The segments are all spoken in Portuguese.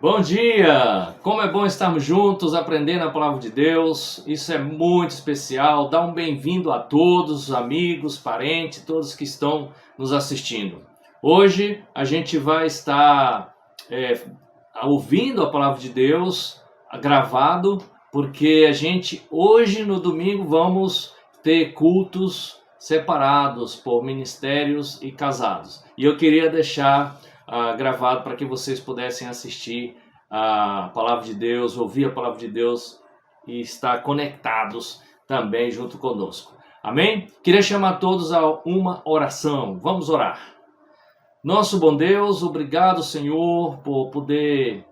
Bom dia! Como é bom estarmos juntos aprendendo a palavra de Deus. Isso é muito especial. Dá um bem-vindo a todos, amigos, parentes, todos que estão nos assistindo. Hoje a gente vai estar ouvindo a palavra de Deus gravado, porque a gente hoje no domingo vamos ter cultos separados por ministérios e casados. E eu queria deixar gravado para que vocês pudessem assistir a palavra de Deus, ouvir a palavra de Deus e estar conectados também junto conosco. Amém? Queria chamar todos a uma oração. Vamos orar. Nosso bom Deus, obrigado, Senhor, por poder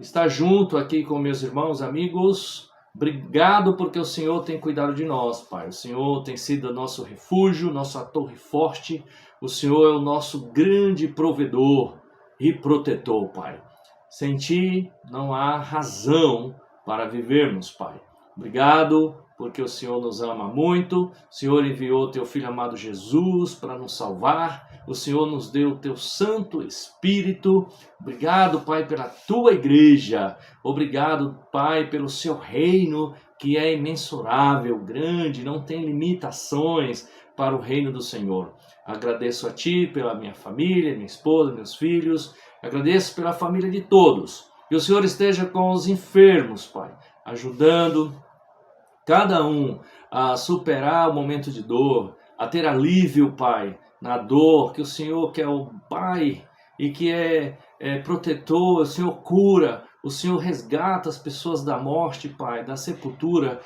estar junto aqui com meus irmãos, amigos. Obrigado porque o Senhor tem cuidado de nós, Pai. O Senhor tem sido nosso refúgio, nossa torre forte. O Senhor é o nosso grande provedor e protetor, Pai. Sem Ti não há razão para vivermos, Pai. Obrigado porque o Senhor nos ama muito. O Senhor enviou Teu Filho amado Jesus para nos salvar. O Senhor nos deu o Teu Santo Espírito. Obrigado, Pai, pela Tua igreja. Obrigado, Pai, pelo Seu reino, que é imensurável, grande, não tem limitações para o reino do Senhor. Agradeço a Ti pela minha família, minha esposa, meus filhos. Agradeço pela família de todos. Que o Senhor esteja com os enfermos, Pai, ajudando cada um a superar o momento de dor, a ter alívio, Pai, na dor. Que o Senhor, que é o Pai e que é protetor, o Senhor cura, o Senhor resgata as pessoas da morte, Pai, da sepultura.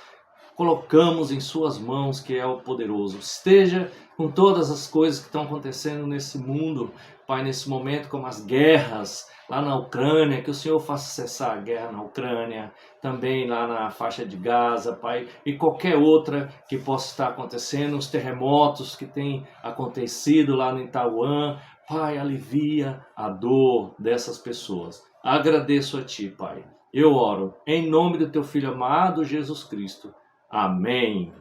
Colocamos em Suas mãos, que é o poderoso. Esteja com todas as coisas que estão acontecendo nesse mundo, Pai, nesse momento, como as guerras lá na Ucrânia, que o Senhor faça cessar a guerra na Ucrânia, também lá na faixa de Gaza, Pai, e qualquer outra que possa estar acontecendo, os terremotos que têm acontecido lá no Taiwan. Pai, alivia a dor dessas pessoas. Agradeço a Ti, Pai. Eu oro em nome do Teu Filho amado, Jesus Cristo. Amém.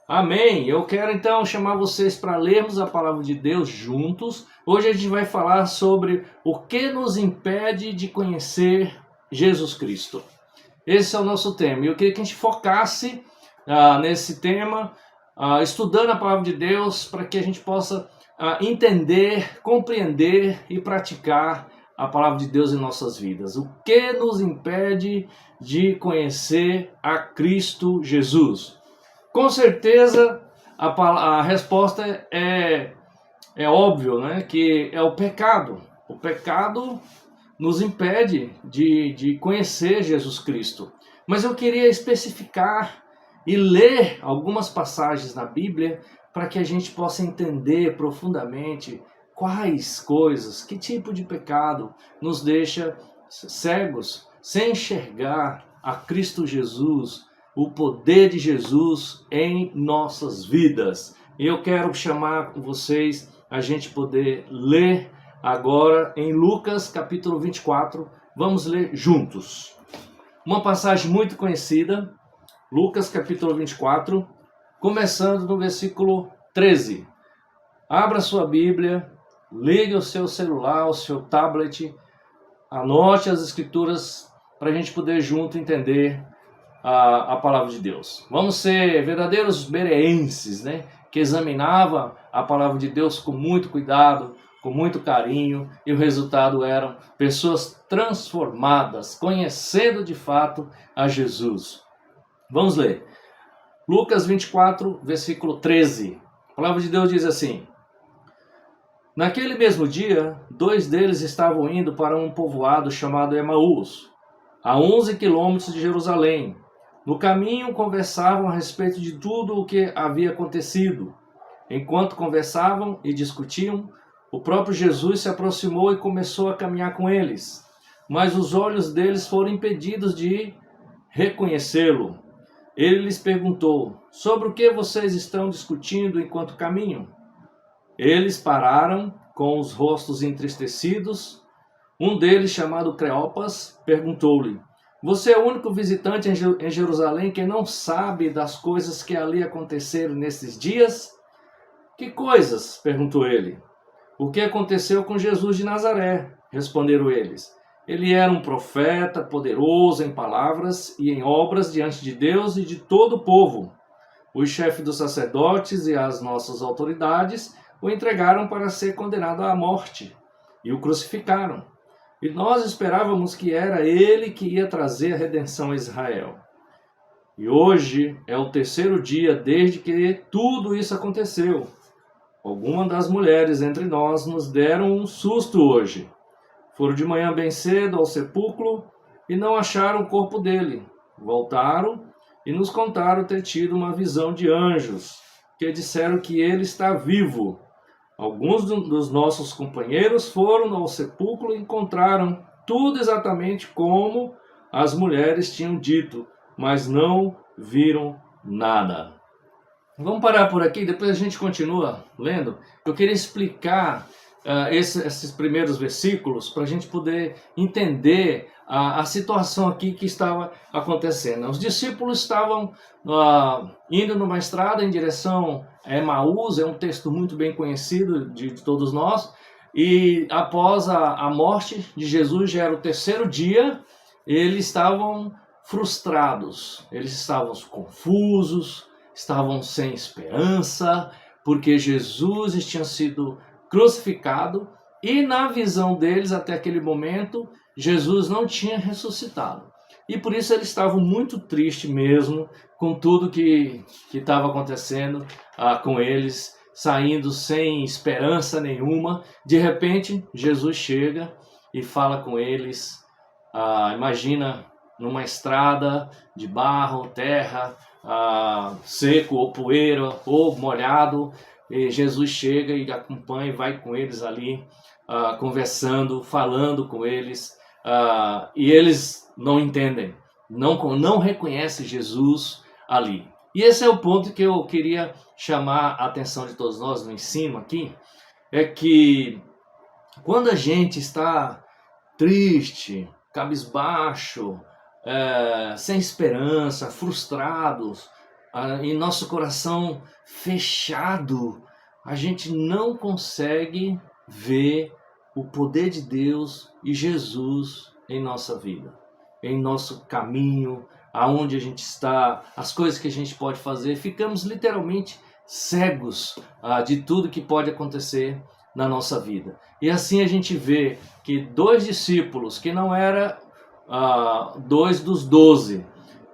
Amém. Eu quero então chamar vocês para lermos a palavra de Deus juntos. Hoje a gente vai falar sobre o que nos impede de conhecer Jesus Cristo. Esse é o nosso tema. Eu queria que a gente focasse nesse tema, estudando a palavra de Deus, para que a gente possa entender, compreender e praticar a palavra de Deus em nossas vidas. O que nos impede de conhecer a Cristo Jesus? Com certeza a resposta é óbvio, né? Que é o pecado. O pecado nos impede de conhecer Jesus Cristo. Mas eu queria especificar e ler algumas passagens na Bíblia para que a gente possa entender profundamente quais coisas, que tipo de pecado nos deixa cegos, sem enxergar a Cristo Jesus, o poder de Jesus em nossas vidas. Eu quero chamar vocês a gente poder ler agora em Lucas capítulo 24. Vamos ler juntos. Uma passagem muito conhecida, Lucas capítulo 24, começando no versículo 13. Abra sua Bíblia, ligue o seu celular, o seu tablet, anote as escrituras para a gente poder junto entender a palavra de Deus. Vamos ser verdadeiros bereenses, né? Que examinava a palavra de Deus com muito cuidado, com muito carinho, e o resultado eram pessoas transformadas, conhecendo de fato a Jesus. Vamos ler. Lucas 24, versículo 13. A palavra de Deus diz assim: Naquele mesmo dia, 2 deles estavam indo para um povoado chamado Emaús, a 11 quilômetros de Jerusalém. No caminho, conversavam a respeito de tudo o que havia acontecido. Enquanto conversavam e discutiam, o próprio Jesus se aproximou e começou a caminhar com eles. Mas os olhos deles foram impedidos de reconhecê-lo. Ele lhes perguntou: sobre o que vocês estão discutindo enquanto caminham? Eles pararam, com os rostos entristecidos. Um deles, chamado Cleopas, perguntou-lhe: você é o único visitante em Jerusalém que não sabe das coisas que ali aconteceram nesses dias? Que coisas? Perguntou ele. O que aconteceu com Jesus de Nazaré? Responderam eles. Ele era um profeta poderoso em palavras e em obras diante de Deus e de todo o povo. Os chefes dos sacerdotes e as nossas autoridades o entregaram para ser condenado à morte e o crucificaram. E nós esperávamos que era ele que ia trazer a redenção a Israel. E hoje é o terceiro dia desde que tudo isso aconteceu. Algumas das mulheres entre nós nos deram um susto hoje. Foram de manhã bem cedo ao sepulcro e não acharam o corpo dele. Voltaram e nos contaram ter tido uma visão de anjos, que disseram que ele está vivo. Alguns dos nossos companheiros foram ao sepulcro e encontraram tudo exatamente como as mulheres tinham dito, mas não viram nada. Vamos parar por aqui, depois a gente continua lendo. Eu queria explicar esses primeiros versículos para a gente poder entender a situação aqui que estava acontecendo. Os discípulos estavam indo numa estrada em direção a Emaús, é um texto muito bem conhecido de todos nós, e após a morte de Jesus, já era o terceiro dia, eles estavam frustrados, eles estavam confusos, estavam sem esperança, porque Jesus tinha sido crucificado e na visão deles até aquele momento Jesus não tinha ressuscitado. E por isso eles estavam muito tristes mesmo com tudo que estava acontecendo com eles, saindo sem esperança nenhuma. De repente Jesus chega e fala com eles. Imagina numa estrada de barro, terra, seco ou poeira ou molhado, e Jesus chega e acompanha e vai com eles ali, conversando, falando com eles, e eles não entendem, não reconhecem Jesus ali. E esse é o ponto que eu queria chamar a atenção de todos nós no ensino aqui, é que quando a gente está triste, cabisbaixo, sem esperança, frustrados, em nosso coração fechado, a gente não consegue ver o poder de Deus e Jesus em nossa vida, em nosso caminho, aonde a gente está, as coisas que a gente pode fazer. Ficamos literalmente cegos de tudo que pode acontecer na nossa vida. E assim a gente vê que dois discípulos, que não era dois dos 12,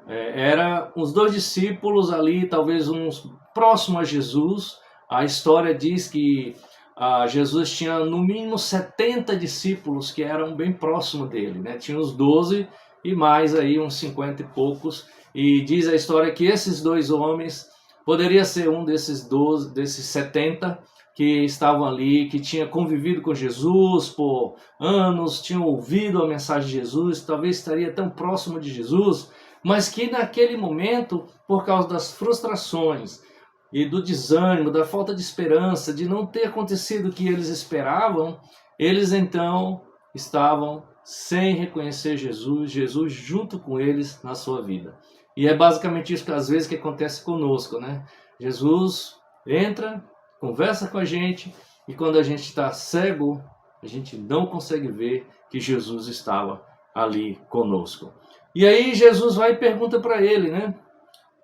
era os dois discípulos ali, talvez uns próximos a Jesus. A história diz que Jesus tinha no mínimo 70 discípulos que eram bem próximos dele, né? Tinha os 12 e mais aí uns 50 e poucos. E diz a história que esses dois homens poderia ser um desses 12, desses 70 que estavam ali, que tinha convivido com Jesus por anos, tinham ouvido a mensagem de Jesus, talvez estaria tão próximo de Jesus, mas que naquele momento, por causa das frustrações e do desânimo, da falta de esperança, de não ter acontecido o que eles esperavam, eles então estavam sem reconhecer Jesus junto com eles na sua vida. E é basicamente isso que às vezes que acontece conosco, né? Jesus entra, conversa com a gente, e quando a gente está cego, a gente não consegue ver que Jesus estava ali conosco. E aí Jesus vai e pergunta para ele, né?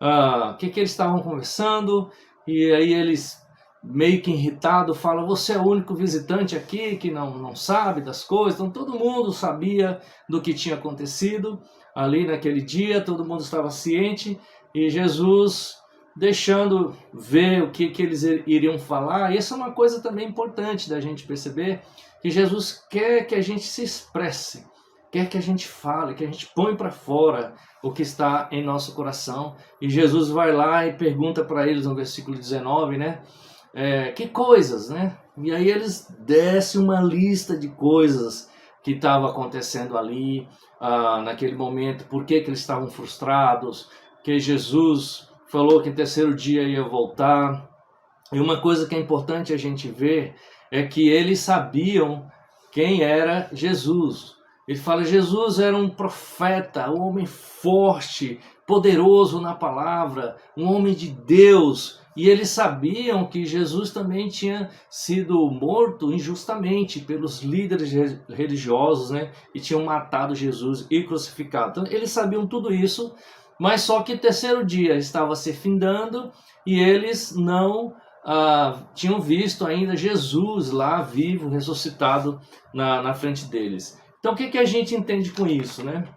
O que eles estavam conversando, e aí eles, meio que irritado, falam: você é o único visitante aqui que não sabe das coisas. Então todo mundo sabia do que tinha acontecido ali naquele dia, todo mundo estava ciente, e Jesus deixando ver o que eles iriam falar. E essa é uma coisa também importante da gente perceber, que Jesus quer que a gente se expresse, quer que a gente fale, que a gente põe para fora o que está em nosso coração. E Jesus vai lá e pergunta para eles no versículo 19, né? Que coisas, né? E aí eles descem uma lista de coisas que estavam acontecendo ali, naquele momento, por que eles estavam frustrados, que Jesus falou que no terceiro dia ia voltar. E uma coisa que é importante a gente ver é que eles sabiam quem era Jesus. Ele fala: Jesus era um profeta, um homem forte, poderoso na palavra, um homem de Deus, E eles sabiam que Jesus também tinha sido morto injustamente pelos líderes religiosos, né? E tinham matado Jesus e crucificado. Então, eles sabiam tudo isso, mas só que o terceiro dia estava se findando e eles não tinham visto ainda Jesus lá vivo, ressuscitado na frente deles. Então, o que a gente entende com isso, né?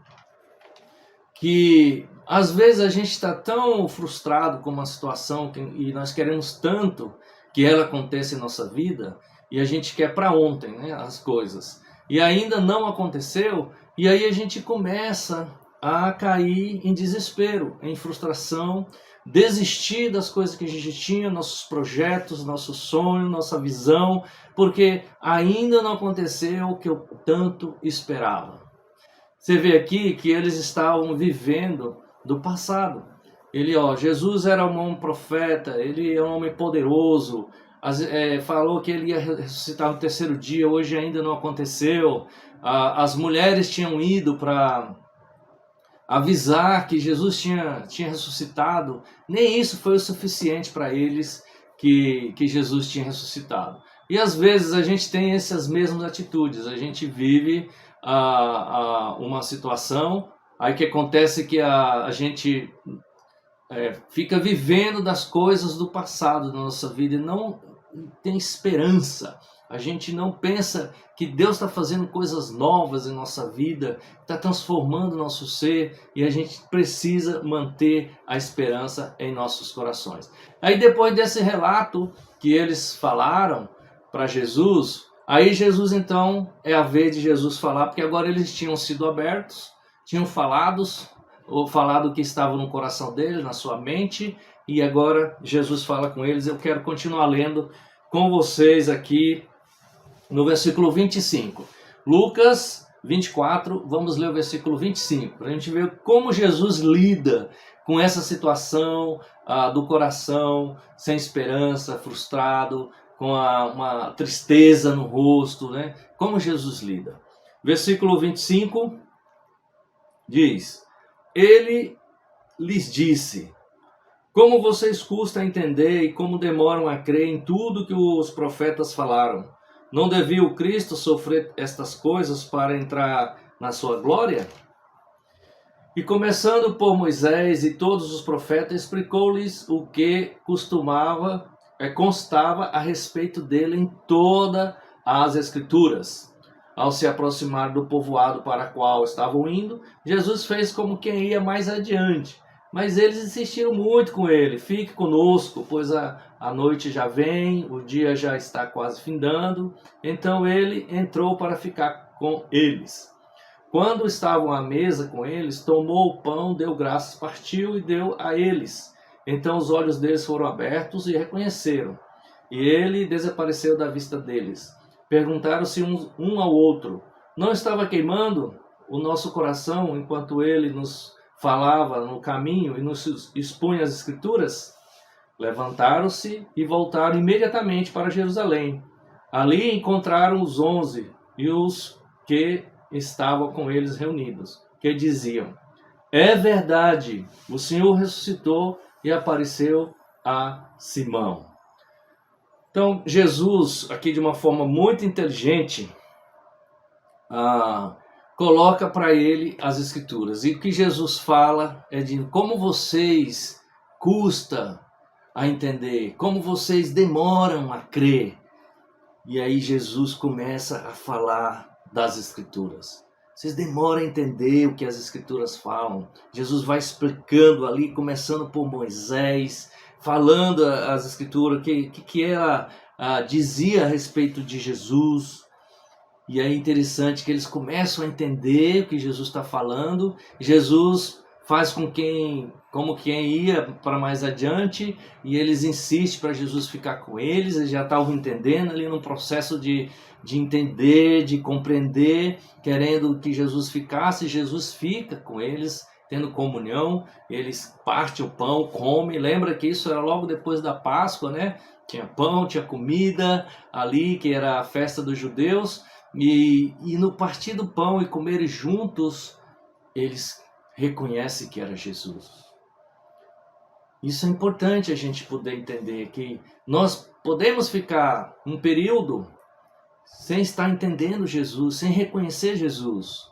Que às vezes a gente está tão frustrado com uma situação e nós queremos tanto que ela aconteça em nossa vida e a gente quer para ontem, né, as coisas. E ainda não aconteceu e aí a gente começa a cair em desespero, em frustração, desistir das coisas que a gente tinha, nossos projetos, nosso sonho, nossa visão, porque ainda não aconteceu o que eu tanto esperava. Você vê aqui que eles estavam vivendo do passado. Jesus era um homem profeta, ele é um homem poderoso, falou que ele ia ressuscitar no terceiro dia, hoje ainda não aconteceu. As mulheres tinham ido para avisar que Jesus tinha ressuscitado, nem isso foi o suficiente para eles que Jesus tinha ressuscitado. E às vezes a gente tem essas mesmas atitudes, a gente vive uma situação, aí que acontece que a gente fica vivendo das coisas do passado da nossa vida e não tem esperança. A gente não pensa que Deus está fazendo coisas novas em nossa vida, está transformando o nosso ser e a gente precisa manter a esperança em nossos corações. Aí depois desse relato que eles falaram para Jesus, aí Jesus então é a vez de Jesus falar, porque agora eles tinham sido abertos, tinham falado o que estava no coração deles, na sua mente, e agora Jesus fala com eles. Eu quero continuar lendo com vocês aqui no versículo 25. Lucas 24, vamos ler o versículo 25, para a gente ver como Jesus lida com essa situação do coração sem esperança, frustrado, com uma tristeza no rosto, né? Como Jesus lida. Versículo 25 diz: Ele lhes disse: Como vocês custam a entender e como demoram a crer em tudo que os profetas falaram? Não devia o Cristo sofrer estas coisas para entrar na sua glória? E começando por Moisés e todos os profetas, explicou-lhes o que constava a respeito dele em todas as Escrituras. Ao se aproximar do povoado para o qual estavam indo, Jesus fez como quem ia mais adiante. Mas eles insistiram muito com ele: fique conosco, pois a noite já vem, o dia já está quase findando. Então ele entrou para ficar com eles. Quando estavam à mesa com eles, tomou o pão, deu graças, partiu e deu a eles. Então os olhos deles foram abertos e reconheceram. E ele desapareceu da vista deles. Perguntaram-se um ao outro: não estava queimando o nosso coração enquanto ele nos falava no caminho e nos expunha as Escrituras? Levantaram-se e voltaram imediatamente para Jerusalém. Ali encontraram os 11 e os que estavam com eles reunidos, que diziam: é verdade, o Senhor ressuscitou e apareceu a Simão. Então, Jesus, aqui de uma forma muito inteligente, coloca para ele as Escrituras. E o que Jesus fala é de como vocês custa a entender, como vocês demoram a crer. E aí Jesus começa a falar das Escrituras. Vocês demoram a entender o que as Escrituras falam. Jesus vai explicando ali, começando por Moisés, falando as Escrituras, que ela dizia a respeito de Jesus. E é interessante que eles começam a entender o que Jesus está falando. Jesus faz como quem ia para mais adiante, e eles insistem para Jesus ficar com eles. Eles já estavam entendendo ali no processo de entender, de compreender, querendo que Jesus ficasse. Jesus fica com eles, tendo comunhão. Eles partem o pão, comem. Lembra que isso era logo depois da Páscoa, né? Tinha pão, tinha comida ali, que era a festa dos judeus. E no partir do pão e comerem juntos, eles reconhecem que era Jesus. Isso é importante a gente poder entender, que nós podemos ficar um período sem estar entendendo Jesus, sem reconhecer Jesus.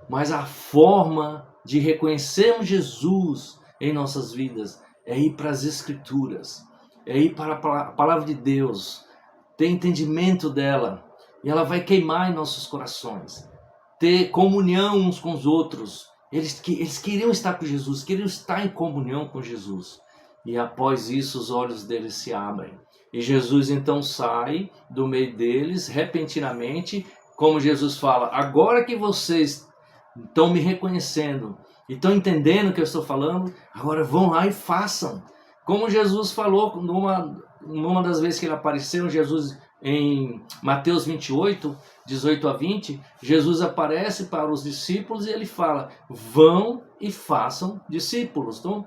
Mas a forma de reconhecermos Jesus em nossas vidas é ir para as Escrituras, é ir para a Palavra de Deus, ter entendimento dela, e ela vai queimar em nossos corações, ter comunhão uns com os outros. Eles queriam estar com Jesus, queriam estar em comunhão com Jesus. E após isso os olhos deles se abrem. E Jesus então sai do meio deles repentinamente, como Jesus fala: agora que vocês estão me reconhecendo e estão entendendo o que eu estou falando, agora vão lá e façam. Como Jesus falou numa das vezes que ele apareceu, Jesus em Mateus 28, 18 a 20, Jesus aparece para os discípulos e ele fala: vão e façam discípulos. Então,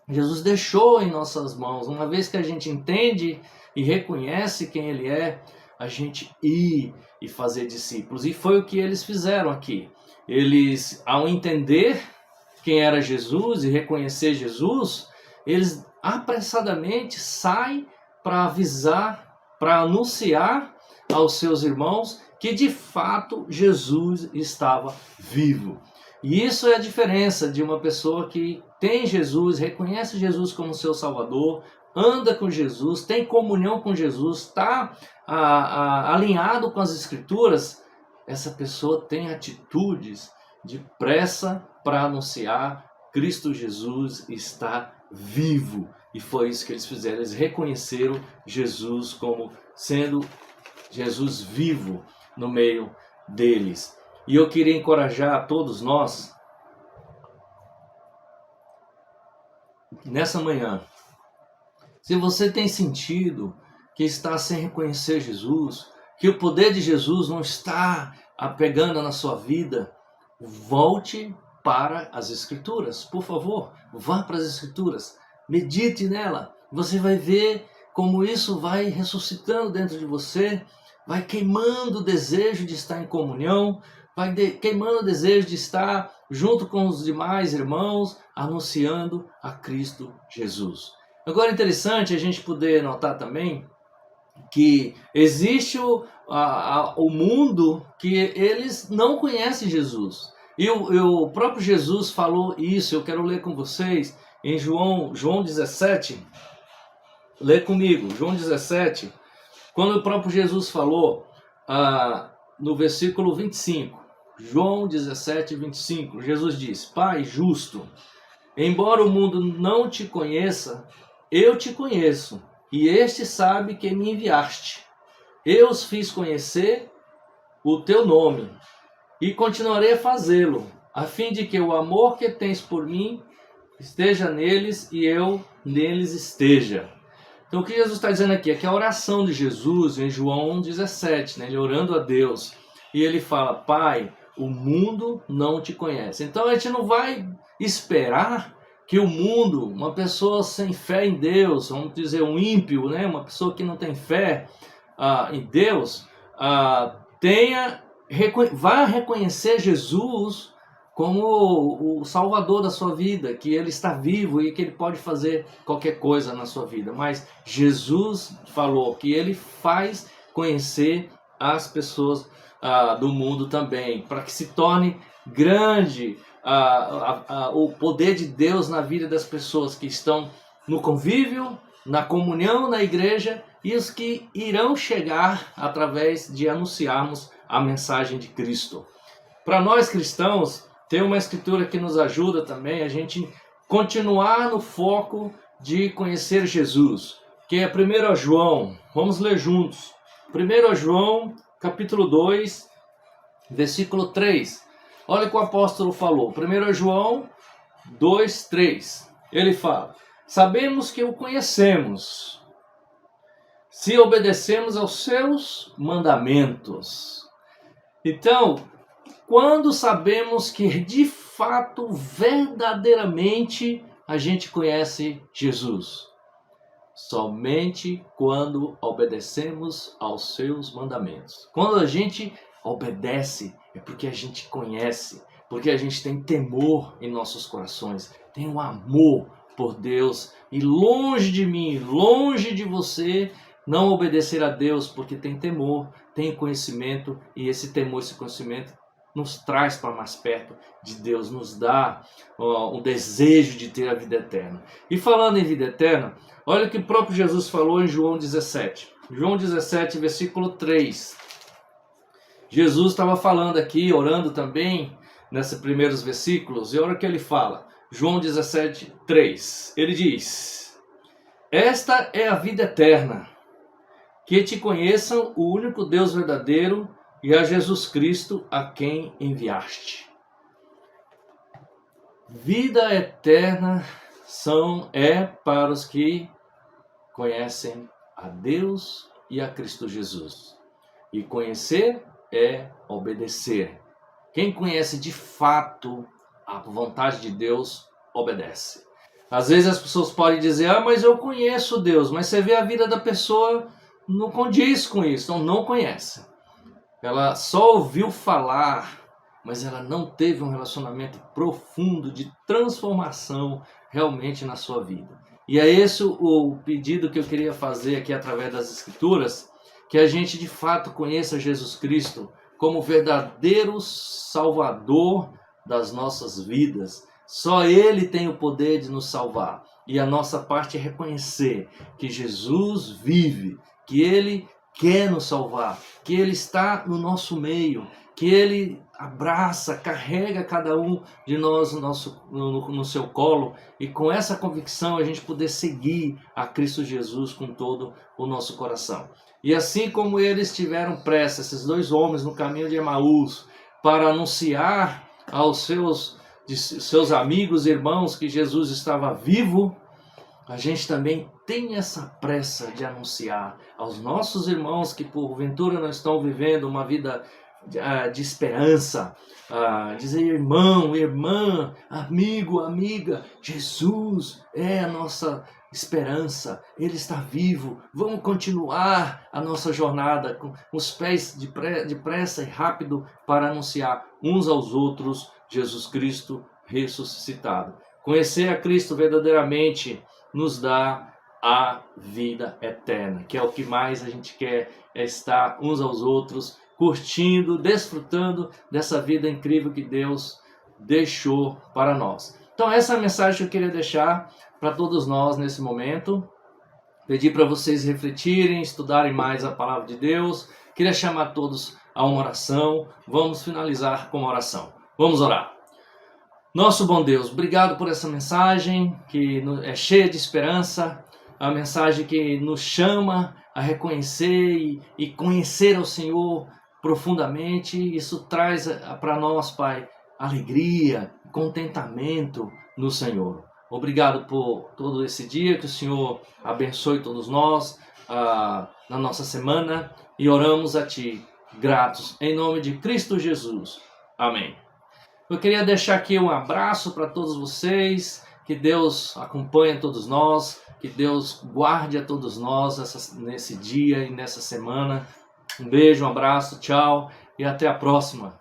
Jesus deixou em nossas mãos, uma vez que a gente entende e reconhece quem ele é, a gente ir e fazer discípulos. E foi o que eles fizeram aqui. Eles, ao entender quem era Jesus e reconhecer Jesus, eles apressadamente saem para avisar, para anunciar aos seus irmãos que de fato Jesus estava vivo. E isso é a diferença de uma pessoa que tem Jesus, reconhece Jesus como seu Salvador, anda com Jesus, tem comunhão com Jesus, está alinhado com as Escrituras. Essa pessoa tem atitudes de pressa para anunciar: Cristo Jesus está vivo. E foi isso que eles fizeram. Eles reconheceram Jesus como sendo Jesus vivo no meio deles. E eu queria encorajar a todos nós, nessa manhã, se você tem sentido que está sem reconhecer Jesus, que o poder de Jesus não está apegando na sua vida, volte para as Escrituras, por favor, vá para as Escrituras, medite nela, você vai ver como isso vai ressuscitando dentro de você, vai queimando o desejo de estar em comunhão, vai queimando o desejo de estar junto com os demais irmãos, anunciando a Cristo Jesus. Agora é interessante a gente poder notar também que existe o mundo que eles não conhecem Jesus. E o próprio Jesus falou isso. Eu quero ler com vocês em João 17. Lê comigo, João 17. Quando o próprio Jesus falou no versículo 25. João 17, 25. Jesus diz: Pai justo, embora o mundo não te conheça, eu te conheço, e este sabe que me enviaste. Eu os fiz conhecer o teu nome, e continuarei a fazê-lo, a fim de que o amor que tens por mim esteja neles e eu neles esteja. Então o que Jesus está dizendo aqui é que a oração de Jesus em João 17, né, ele orando a Deus, e ele fala: Pai, o mundo não te conhece. Então a gente não vai esperar que o mundo, uma pessoa sem fé em Deus, vamos dizer um ímpio, né, uma pessoa que não tem fé em Deus, vá reconhecer Jesus como o Salvador da sua vida, que ele está vivo e que ele pode fazer qualquer coisa na sua vida. Mas Jesus falou que ele faz conhecer as pessoas do mundo também, para que se torne grande o poder de Deus na vida das pessoas que estão no convívio, na comunhão, na igreja, e os que irão chegar através de anunciarmos a mensagem de Cristo. Para nós cristãos, tem uma escritura que nos ajuda também a gente continuar no foco de conhecer Jesus, que é 1 João. Vamos ler juntos. 1 João, capítulo 2, versículo 3. Olha o que o apóstolo falou. 1 João 2, 3. Ele fala: sabemos que o conhecemos, se obedecemos aos seus mandamentos. Então, quando sabemos que de fato, verdadeiramente, a gente conhece Jesus? Somente quando obedecemos aos seus mandamentos. Quando a gente obedece, é porque a gente conhece, porque a gente tem temor em nossos corações, tem um amor por Deus e longe de mim, longe de você, não obedecer a Deus porque tem temor, tem conhecimento, e esse temor, esse conhecimento nos traz para mais perto de Deus, nos dá um desejo de ter a vida eterna. E falando em vida eterna, olha o que o próprio Jesus falou em João 17. João 17, versículo 3. Jesus estava falando aqui, orando também, nesses primeiros versículos, e olha o que ele fala. João 17, 3. Ele diz: esta é a vida eterna, que te conheçam o único Deus verdadeiro e a Jesus Cristo a quem enviaste. Vida eterna é para os que conhecem a Deus e a Cristo Jesus. E conhecer é obedecer. Quem conhece de fato a vontade de Deus, obedece. Às vezes as pessoas podem dizer, mas eu conheço Deus, mas você vê a vida da pessoa não condiz com isso, então não conhece. Ela só ouviu falar, mas ela não teve um relacionamento profundo de transformação realmente na sua vida. E é esse o pedido que eu queria fazer aqui através das Escrituras, que a gente de fato conheça Jesus Cristo como verdadeiro Salvador das nossas vidas. Só Ele tem o poder de nos salvar. E a nossa parte é reconhecer que Jesus vive, que Ele quer nos salvar, que Ele está no nosso meio, que Ele abraça, carrega cada um de nós no seu colo, e com essa convicção a gente poder seguir a Cristo Jesus com todo o nosso coração. E assim como eles tiveram pressa, esses dois homens no caminho de Emaús, para anunciar aos seus amigos e irmãos que Jesus estava vivo, a gente também tem essa pressa de anunciar aos nossos irmãos que porventura não estão vivendo uma vida de esperança, dizer irmão, irmã, amigo, amiga, Jesus é a nossa esperança, Ele está vivo, vamos continuar a nossa jornada com os pés depressa e rápido para anunciar uns aos outros Jesus Cristo ressuscitado. Conhecer a Cristo verdadeiramente nos dá a vida eterna, que é o que mais a gente quer, é estar uns aos outros, curtindo, desfrutando dessa vida incrível que Deus deixou para nós. Então essa é a mensagem que eu queria deixar para todos nós nesse momento. Pedir para vocês refletirem, estudarem mais a palavra de Deus. Queria chamar todos a uma oração. Vamos finalizar com uma oração. Vamos orar. Nosso bom Deus, obrigado por essa mensagem que é cheia de esperança, a mensagem que nos chama a reconhecer e conhecer ao Senhor profundamente. Isso traz para nós, Pai, alegria, contentamento no Senhor. Obrigado por todo esse dia, que o Senhor abençoe todos nós na nossa semana, e oramos a Ti, gratos, em nome de Cristo Jesus. Amém. Eu queria deixar aqui um abraço para todos vocês, que Deus acompanhe a todos nós, que Deus guarde a todos nós nesse dia e nessa semana. Um beijo, um abraço, tchau e até a próxima.